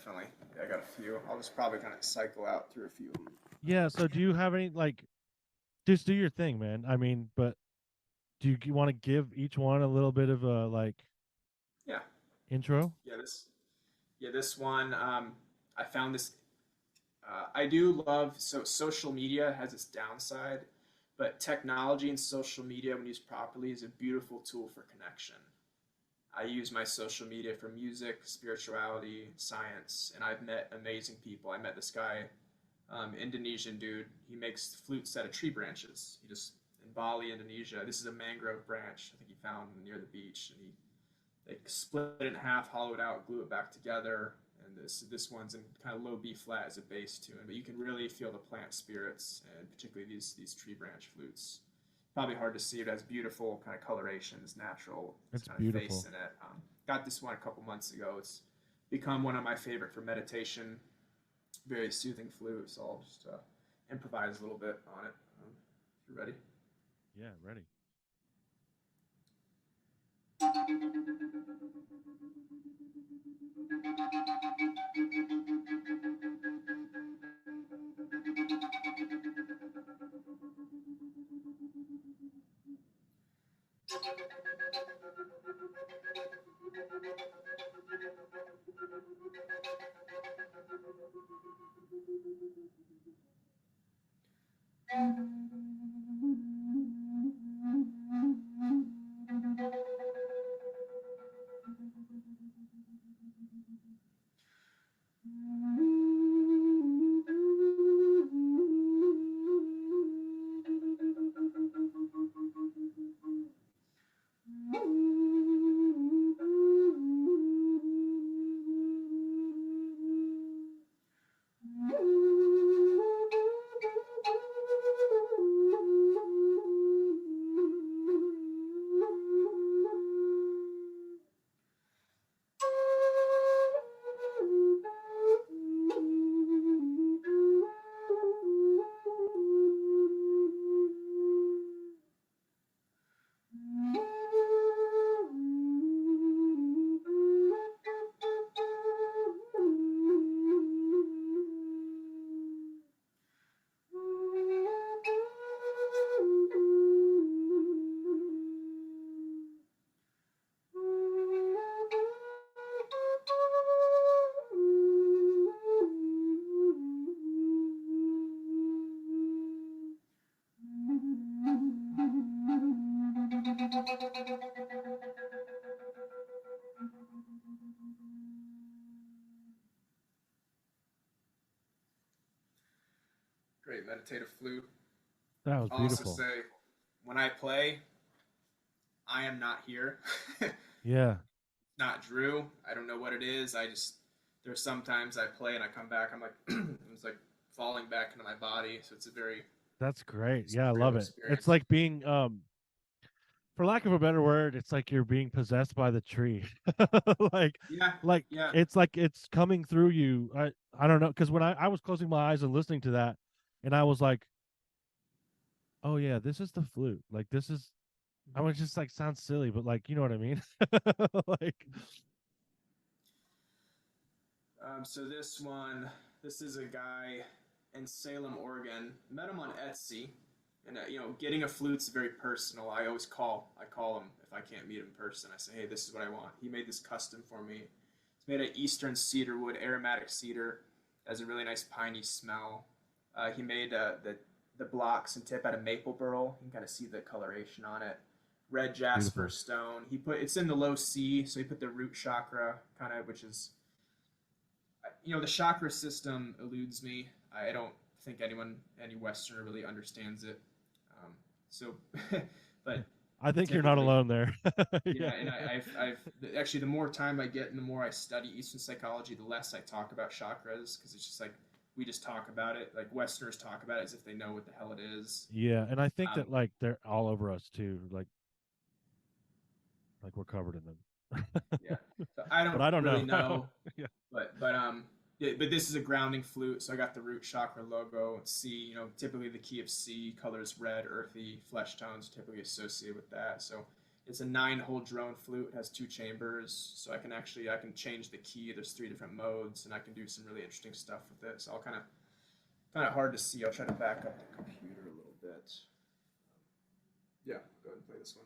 definitely. Yeah, I got a few. I'll just probably kind of cycle out through a few of them. Yeah. So do you have any like? Just do your thing, man. I mean, but do you want to give each one a little bit of a like Yeah, intro? yeah. This one. I found this. I do love social media has its downside, but technology and social media, when used properly, is a beautiful tool for connection. I use my social media for music, spirituality, science, and I've met amazing people. I met this guy, Indonesian dude. He makes flutes out of tree branches. He just in Bali, Indonesia. This is a mangrove branch. I think he found near the beach, and they split it in half, hollow it out, glue it back together. And this one's in kind of low B flat as a bass tune, but you can really feel the plant spirits, and particularly these tree branch flutes. Probably hard to see. It has beautiful kind of colorations, natural It's kind of face beautiful. in it. Got this one a couple months ago. It's become one of my favorite for meditation. Very soothing flute. So I'll just improvise a little bit on it. If you're ready. Yeah, ready. Great meditative flute. That was I'll also beautiful. say, when I play, I am not here. Yeah. Not Drew. I don't know what it is. There's sometimes I play and I come back. I'm like it's like falling back into my body. So it's a very That's great. Yeah, I surreal love it. It's experience. like being for lack of a better word, it's like you're being possessed by the tree. like Yeah, like yeah. it's like it's coming through you. I don't know because when I was closing my eyes and listening to that and I was like, "Oh yeah, this is the flute." Like this is I was just like sounds silly, but like you know what I mean? like So this is a guy in Salem, Oregon. Met him on Etsy, and getting a flute's very personal. I call him if I can't meet him in person. I say, hey, this is what I want. He made this custom for me. It's made of eastern cedar wood, aromatic cedar. Has a really nice piney smell. He made the blocks and tip out of maple burl. You can kind of see the coloration on it. Red jasper beautiful. stone. It's in the low C, so he put the root chakra kind of, which is the chakra system eludes me. I don't think any Westerner really understands it. Um, so, but I think you're not typically, alone there. yeah. yeah. And I've actually, the more time I get and the more I study Eastern psychology, the less I talk about chakras, because it's just like we just talk about it. Like Westerners talk about it as if they know what the hell it is. Yeah, and I think Um, that like they're all over us too. Like we're covered in them. yeah. So I but don't I don't really know. know, yeah. but yeah, but this is a grounding flute, so I got the root chakra logo. C, typically the key of C, colors red, earthy, flesh tones typically associated with that. So It's a 9-hole drone flute. It has 2 chambers, so I can change the key. There's 3 different modes, and I can do some really interesting stuff with it. So I'll kind of hard to see. I'll try to back up the computer a little bit. Yeah, go ahead and play this one.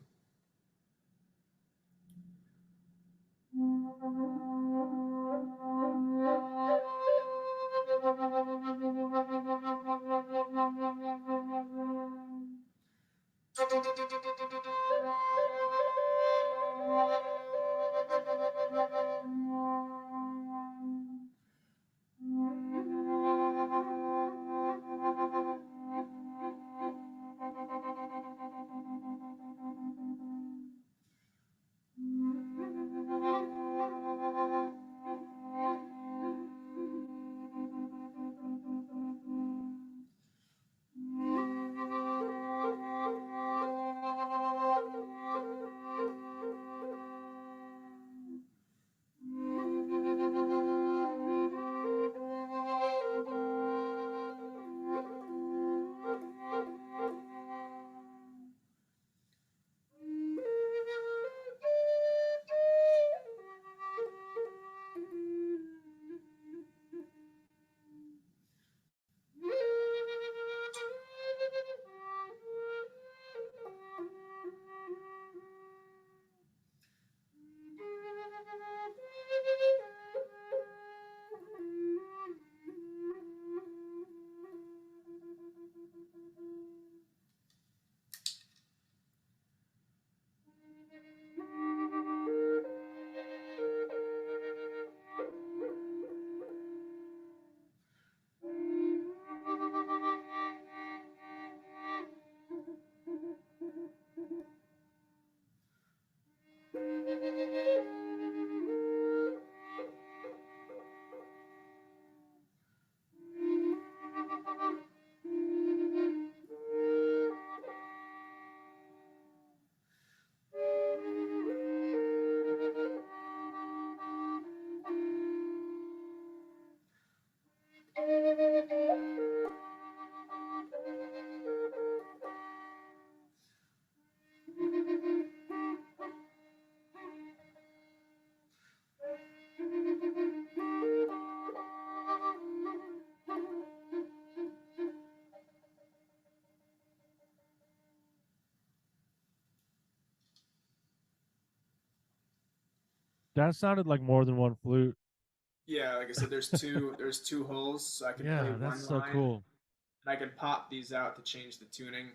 That sounded like more than one flute. Yeah, like I said, there's 2 holes, so I can play Yeah, that's one so line, cool. and I can pop these out to change the tuning.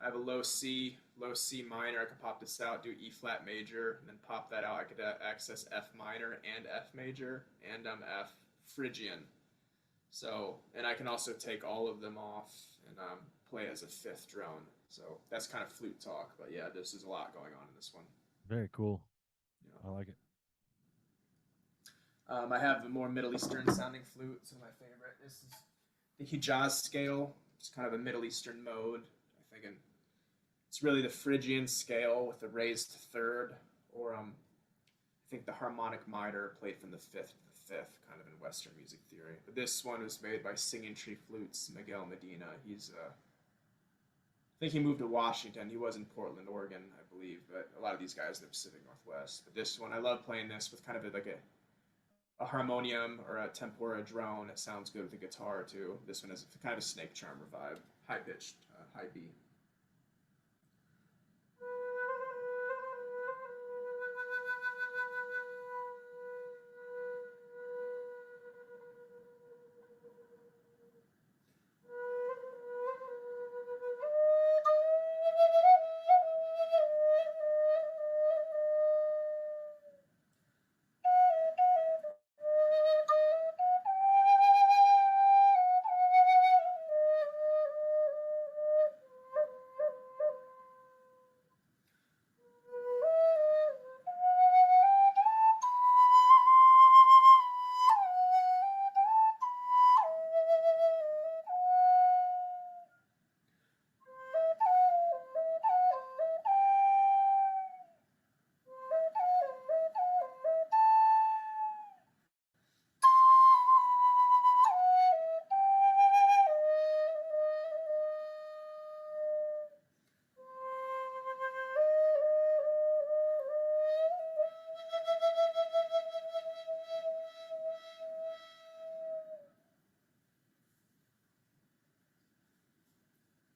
I have a low C minor. I can pop this out, do E flat major, and then pop that out. I could access F minor and F major and F Phrygian. So, and I can also take all of them off and play as a 5th drone. So that's kind of flute talk, but yeah, this is a lot going on in this one. Very cool. Yeah. I like it. I have the more Middle Eastern sounding flute. It's my favorite. This is the Hijaz scale. It's kind of a Middle Eastern mode. I think it's really the Phrygian scale with the raised 3rd, or I think the harmonic minor played from the 5th to the 5th, kind of in Western music theory. But this one was made by Singing Tree Flutes, Miguel Medina. He's I think he moved to Washington. He was in Portland, Oregon, I believe. But a lot of these guys in the Pacific Northwest. But this one, I love playing this with kind of like a harmonium or a tempora drone. It sounds good with the guitar too. This one has kind of a snake charmer vibe, high pitched, high B.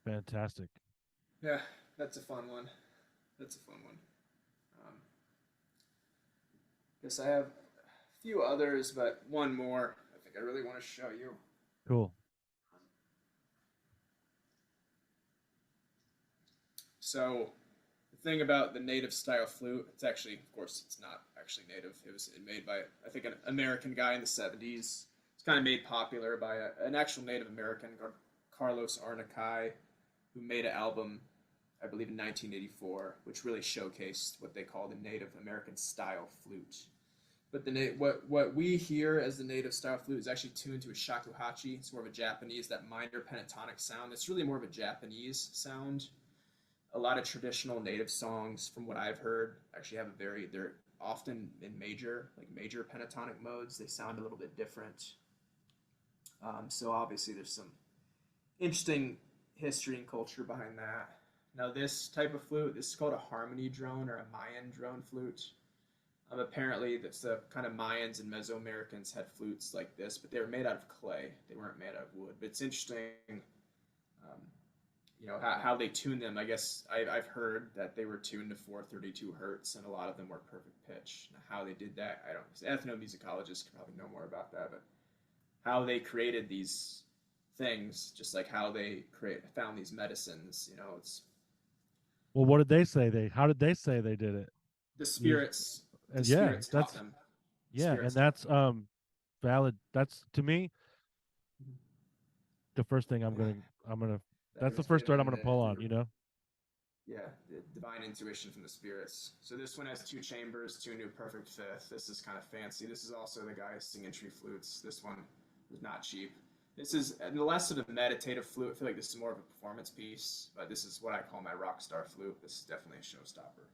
Fantastic. Yeah, that's a fun one. That's a fun one. Um, guess I have a few others, but one more I think I really want to show you. Cool. So the thing about the native style flute, it's actually, of course, it's not actually native. It was made by, I think, an American guy in the 70s. It's kind of made popular by an actual Native American, Carlos Arnakai, who made an album, I believe, in 1984, which really showcased what they call the Native American style flute. But what we hear as the native style flute is actually tuned to a shakuhachi. It's more of a Japanese, that minor pentatonic sound. It's really more of a Japanese sound. A lot of traditional native songs, from what I've heard, actually have they're often in major pentatonic modes. They sound a little bit different. So obviously there's some interesting history and culture behind that. Now this type of flute, this is called a harmony drone or a Mayan drone flute. Apparently, that's the kind of Mayans and Mesoamericans had flutes like this, but they were made out of clay. They weren't made out of wood. But it's interesting, how they tune them. I guess I've heard that they were tuned to 432 hertz, and a lot of them were perfect pitch. Now, how they did that, I don't. Ethnomusicologists could probably know more about that, but how they created these things, just like how they found these medicines. It's Well, what did they say? How did they say they did it? the spirits. The And yeah, spirits taught them. and that's valid. That's, to me, the first thing I'm gonna. That's the first thread I'm gonna pull on. Yeah, the divine intuition from the spirits. So this one has 2 chambers, tuned to a perfect fifth. This is kind of fancy. This is also the guy singing tree flutes. This one was not cheap. This is less of a meditative flute. I feel like this is more of a performance piece, but this is what I call my rock star flute. This is definitely a showstopper.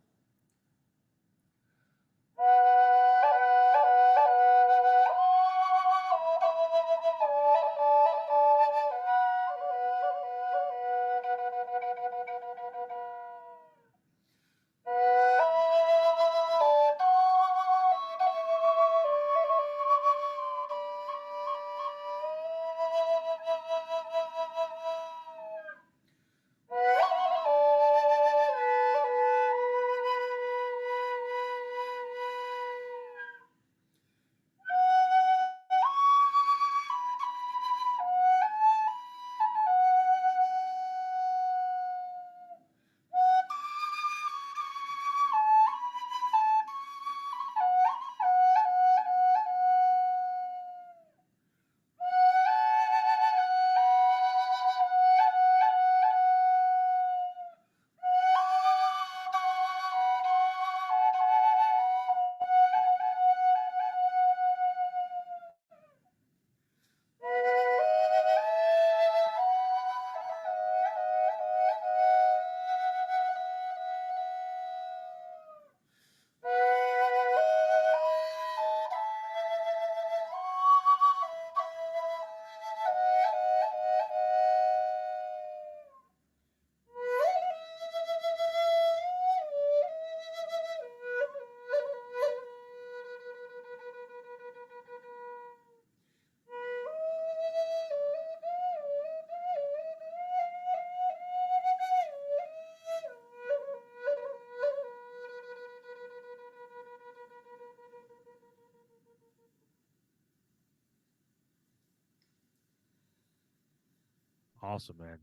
Awesome, man.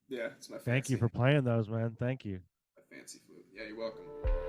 Yeah, it's my Thank you fancy. for playing those, man. Thank you. My fancy flute. Yeah, you're welcome.